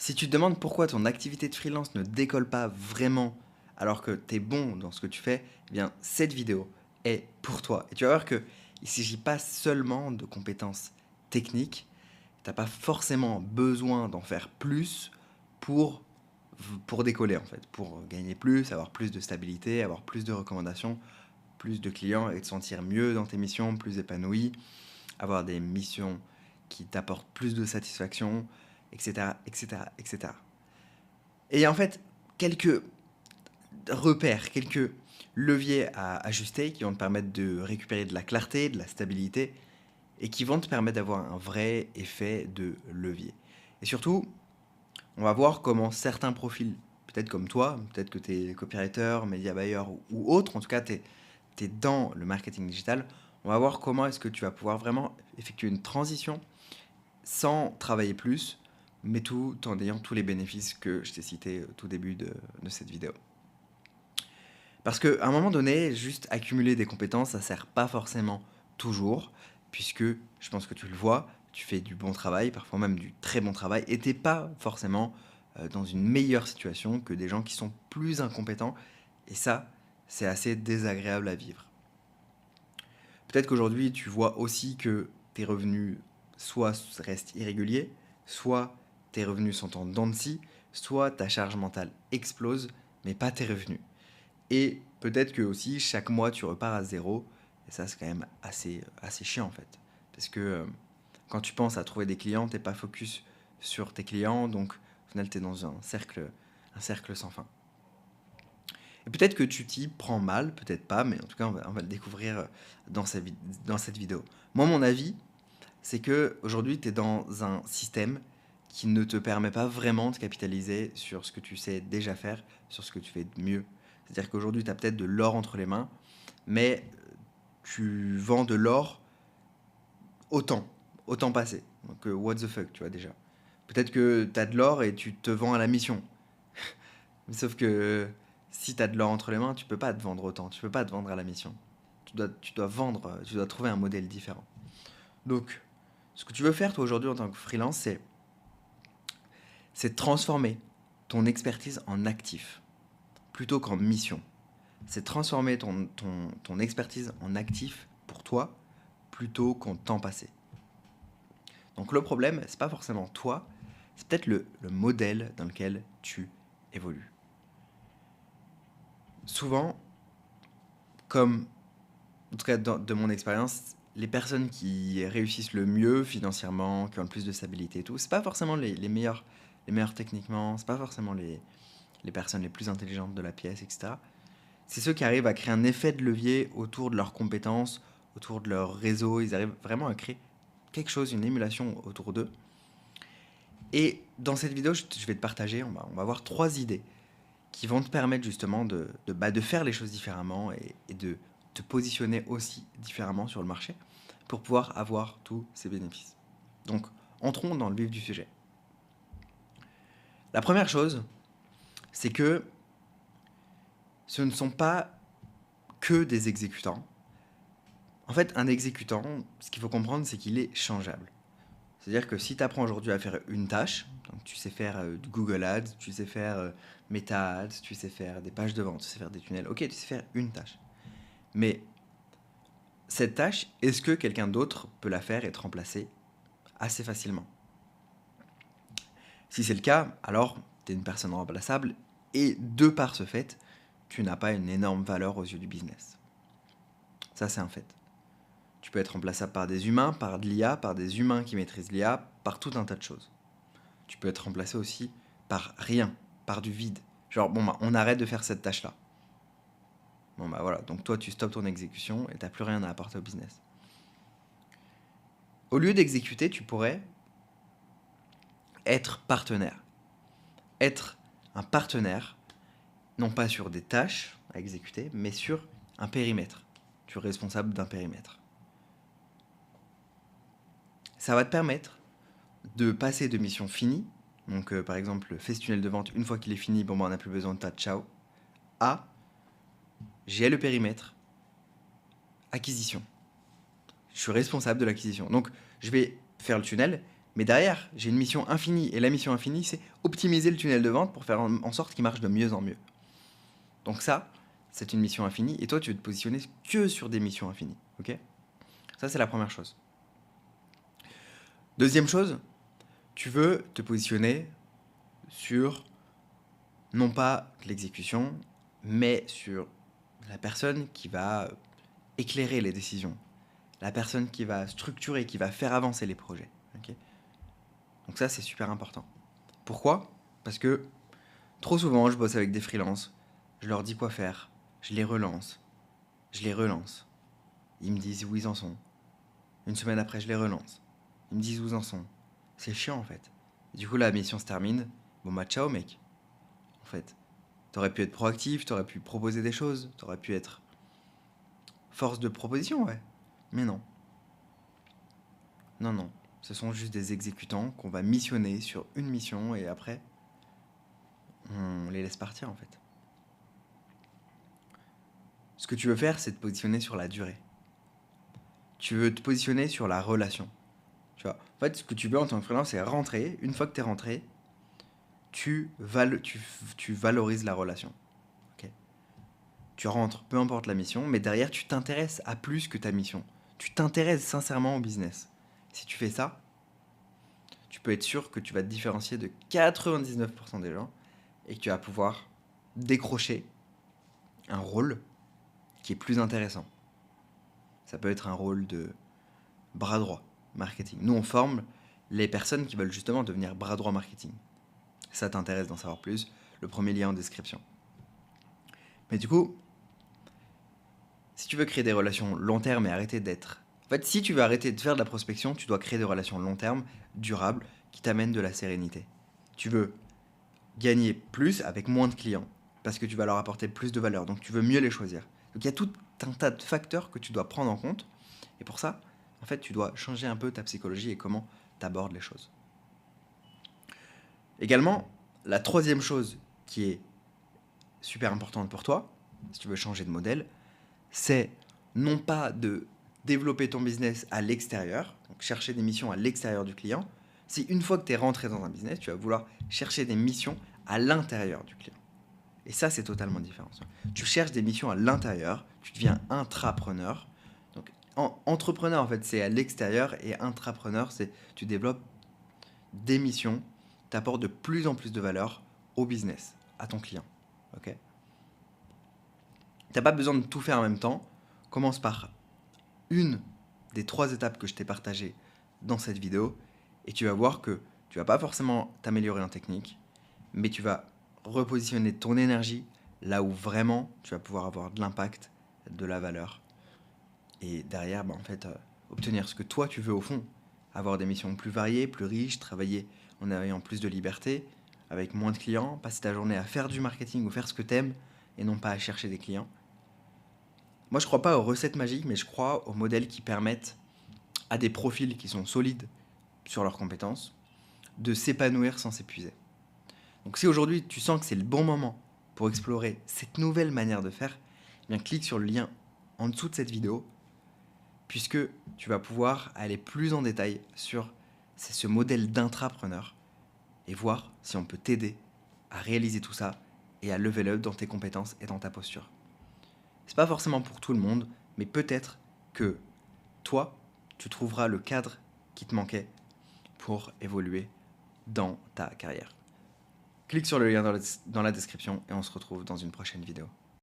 Si tu te demandes pourquoi ton activité de freelance ne décolle pas vraiment alors que tu es bon dans ce que tu fais, eh bien cette vidéo est pour toi. Et tu vas voir qu'il ne s'agit pas seulement de compétences techniques, tu n'as pas forcément besoin d'en faire plus pour, pour décoller en fait, pour gagner plus, avoir plus de stabilité, avoir plus de recommandations, plus de clients et te sentir mieux dans tes missions, plus épanoui, avoir des missions qui t'apportent plus de satisfaction, etc., etc., etc. Et en fait, quelques repères, quelques leviers à ajuster qui vont te permettre de récupérer de la clarté, de la stabilité et qui vont te permettre d'avoir un vrai effet de levier. Et surtout, on va voir comment certains profils, peut-être comme toi, peut-être que tu es copywriter, media buyer ou autre, en tout cas tu es dans le marketing digital, on va voir comment est-ce que tu vas pouvoir vraiment effectuer une transition sans travailler plus, mais tout en ayant tous les bénéfices que je t'ai cités au tout début de cette vidéo. Parce qu'à un moment donné, juste accumuler des compétences, ça sert pas forcément toujours, puisque je pense que tu le vois, tu fais du bon travail, parfois même du très bon travail, et t'es pas forcément dans une meilleure situation que des gens qui sont plus incompétents, et ça, c'est assez désagréable à vivre. Peut-être qu'aujourd'hui, tu vois aussi que tes revenus soit restent irréguliers, soit tes revenus sont en dents de scie, soit ta charge mentale explose, mais pas tes revenus. Et peut-être que aussi, chaque mois, tu repars à zéro. Et ça, c'est quand même assez chiant, en fait. Parce que quand tu penses à trouver des clients, t'es pas focus sur tes clients. Donc, au final, tu es dans un cercle sans fin. Et peut-être que tu t'y prends mal, peut-être pas, mais en tout cas, on va le découvrir dans cette vidéo. Moi, mon avis, c'est que aujourd'hui, tu es dans un système qui ne te permet pas vraiment de capitaliser sur ce que tu sais déjà faire, sur ce que tu fais de mieux. C'est-à-dire qu'aujourd'hui, tu as peut-être de l'or entre les mains, mais tu vends de l'or autant passé. Donc, what the fuck, tu vois déjà. Peut-être que tu as de l'or et tu te vends à la mission. Sauf que si tu as de l'or entre les mains, tu peux pas te vendre autant, tu peux pas te vendre à la mission. Tu dois vendre, tu dois trouver un modèle différent. Donc, ce que tu veux faire toi aujourd'hui en tant que freelance, c'est de transformer ton expertise en actif plutôt qu'en mission. C'est de transformer ton expertise en actif pour toi plutôt qu'en temps passé. Donc le problème, c'est pas forcément toi, c'est peut-être le modèle dans lequel tu évolues. Souvent, comme en tout cas de mon expérience, les personnes qui réussissent le mieux financièrement, qui ont le plus de stabilité et tout, c'est pas forcément les meilleurs techniquement, c'est pas forcément les personnes les plus intelligentes de la pièce, etc. C'est ceux qui arrivent à créer un effet de levier autour de leurs compétences, autour de leur réseau. Ils arrivent vraiment à créer quelque chose, une émulation autour d'eux. Et dans cette vidéo, je vais te partager, on va voir 3 idées qui vont te permettre justement de faire les choses différemment et de te positionner aussi différemment sur le marché pour pouvoir avoir tous ces bénéfices. Donc, entrons dans le vif du sujet. La première chose, c'est que ce ne sont pas que des exécutants. En fait, un exécutant, ce qu'il faut comprendre, c'est qu'il est changeable. C'est-à-dire que si tu apprends aujourd'hui à faire une tâche, donc tu sais faire du Google Ads, tu sais faire Meta Ads, tu sais faire des pages de vente, tu sais faire des tunnels, ok, tu sais faire une tâche. Mais cette tâche, est-ce que quelqu'un d'autre peut la faire et te remplacer assez facilement? Si c'est le cas, alors tu es une personne remplaçable et de par ce fait, tu n'as pas une énorme valeur aux yeux du business. Ça, c'est un fait. Tu peux être remplaçable par des humains, par de l'IA, par des humains qui maîtrisent l'IA, par tout un tas de choses. Tu peux être remplacé aussi par rien, par du vide. Genre, bon, bah, on arrête de faire cette tâche-là. Bon, bah voilà, donc toi, tu stoppes ton exécution et t'as plus rien à apporter au business. Au lieu d'exécuter, tu pourrais être partenaire. Être un partenaire, non pas sur des tâches à exécuter, mais sur un périmètre. Tu es responsable d'un périmètre. Ça va te permettre de passer de missions finies, donc par exemple, fais ce tunnel de vente, une fois qu'il est fini, bon, bah, on n'a plus besoin de ta ciao, à j'ai le périmètre, acquisition. Je suis responsable de l'acquisition. Donc, je vais faire le tunnel, Mais derrière, j'ai une mission infinie. Et la mission infinie, c'est optimiser le tunnel de vente pour faire en sorte qu'il marche de mieux en mieux. Donc ça, c'est une mission infinie. Et toi, tu veux te positionner que sur des missions infinies. Ok? Ça, c'est la première chose. Deuxième chose, tu veux te positionner sur, non pas l'exécution, mais sur la personne qui va éclairer les décisions. La personne qui va structurer, qui va faire avancer les projets. Ok? Donc ça, c'est super important. Pourquoi? Parce que trop souvent, je bosse avec des freelances, je leur dis quoi faire, je les relance, Ils me disent où ils en sont. Une semaine après, je les relance. Ils me disent où ils en sont. C'est chiant en fait. Et du coup, la mission se termine. Bon bah ciao mec. En fait, t'aurais pu être proactif, t'aurais pu proposer des choses, t'aurais pu être force de proposition, ouais. Mais non. Non, non. Ce sont juste des exécutants qu'on va missionner sur une mission et après, on les laisse partir en fait. Ce que tu veux faire, c'est te positionner sur la durée. Tu veux te positionner sur la relation. Tu vois. En fait, ce que tu veux en tant que freelance, c'est rentrer. Une fois que tu es rentré, tu valorises la relation. Ok. Tu rentres, peu importe la mission, mais derrière, tu t'intéresses à plus que ta mission. Tu t'intéresses sincèrement au business. Si tu fais ça, tu peux être sûr que tu vas te différencier de 99% des gens et que tu vas pouvoir décrocher un rôle qui est plus intéressant. Ça peut être un rôle de bras droit marketing. Nous, on forme les personnes qui veulent justement devenir bras droit marketing. Ça t'intéresse d'en savoir plus, le premier lien en description. Mais du coup, si tu veux créer des relations long terme et arrêter d'être... En fait, si tu veux arrêter de faire de la prospection, tu dois créer des relations long terme, durables, qui t'amènent de la sérénité. Tu veux gagner plus avec moins de clients, parce que tu vas leur apporter plus de valeur, donc tu veux mieux les choisir. Donc il y a tout un tas de facteurs que tu dois prendre en compte, et pour ça, en fait, tu dois changer un peu ta psychologie et comment tu abordes les choses. Également, la troisième chose qui est super importante pour toi, si tu veux changer de modèle, c'est non pas de développer ton business à l'extérieur, donc chercher des missions à l'extérieur du client, c'est une fois que tu es rentré dans un business, tu vas vouloir chercher des missions à l'intérieur du client. Et ça, c'est totalement différent. Tu cherches des missions à l'intérieur, tu deviens intrapreneur. Donc, entrepreneur, en fait, c'est à l'extérieur, et intrapreneur, c'est tu développes des missions, tu apportes de plus en plus de valeur au business, à ton client. Ok? Tu n'as pas besoin de tout faire en même temps. Commence par une des 3 étapes que je t'ai partagées dans cette vidéo, et tu vas voir que tu vas pas forcément t'améliorer en technique, mais tu vas repositionner ton énergie là où vraiment tu vas pouvoir avoir de l'impact, de la valeur, et derrière, en fait, obtenir ce que toi tu veux au fond, avoir des missions plus variées, plus riches, travailler en ayant plus de liberté, avec moins de clients, passer ta journée à faire du marketing ou faire ce que t'aimes et non pas à chercher des clients. Moi, je crois pas aux recettes magiques, mais je crois aux modèles qui permettent à des profils qui sont solides sur leurs compétences de s'épanouir sans s'épuiser. Donc si aujourd'hui tu sens que c'est le bon moment pour explorer cette nouvelle manière de faire, eh bien clique sur le lien en dessous de cette vidéo, puisque tu vas pouvoir aller plus en détail sur ce modèle d'intrapreneur et voir si on peut t'aider à réaliser tout ça et à level up dans tes compétences et dans ta posture. C'est pas forcément pour tout le monde, mais peut-être que toi, tu trouveras le cadre qui te manquait pour évoluer dans ta carrière. Clique sur le lien dans la description et on se retrouve dans une prochaine vidéo.